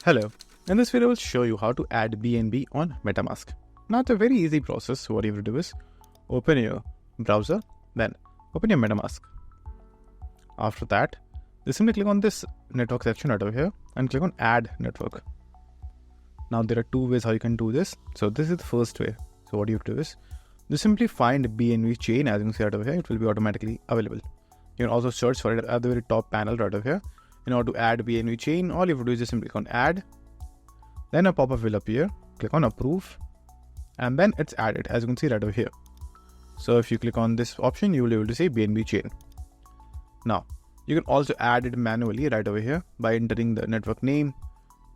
Hello, in this video I will show you how to add BNB on MetaMask. Now it's a very easy process. So what you have to do is open your browser, then open your MetaMask. After that, just simply click on this network section right over here and click on add network. Now there are two ways how you can do this. So this is the first way. So what you have to do is just simply find BNB chain. As you can see right over here, it will be automatically available. You can also search for it at the very top panel right over here. In order to add BNB chain, all you have to do is just simply click on add. Then a pop-up will appear. Click on approve. And then it's added, as you can see right over here. So if you click on this option, you will be able to see BNB chain. Now, you can also add it manually right over here by entering the network name,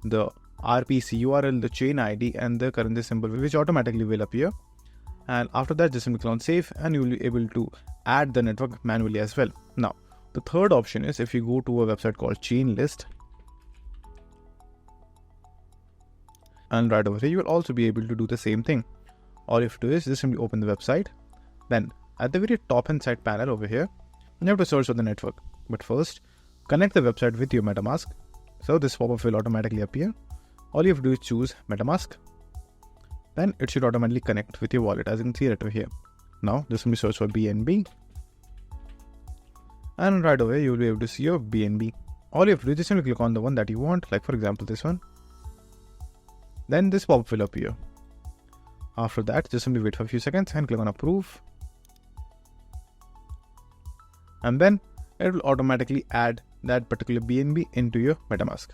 the RPC URL, the chain ID, and the currency symbol, which automatically will appear. And after that, just simply click on save, and you will be able to add the network manually as well. Now, the third option is if you go to a website called Chain List, and right over here, you will also be able to do the same thing. All you have to do is just simply open the website. Then at the very top hand side panel over here, you have to search for the network. But first, connect the website with your MetaMask. So this pop-up will automatically appear. All you have to do is choose MetaMask. Then it should automatically connect with your wallet, as you can see right over here. Now just simply search for BNB. And right away, you will be able to see your BNB. All you have to do is just simply click on the one that you want, like for example this one. Then this pop-up will appear. After that, just simply wait for a few seconds and click on approve. And then it will automatically add that particular BNB into your MetaMask.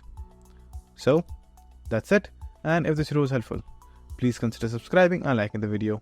So that's it. And if this video was helpful, please consider subscribing and liking the video.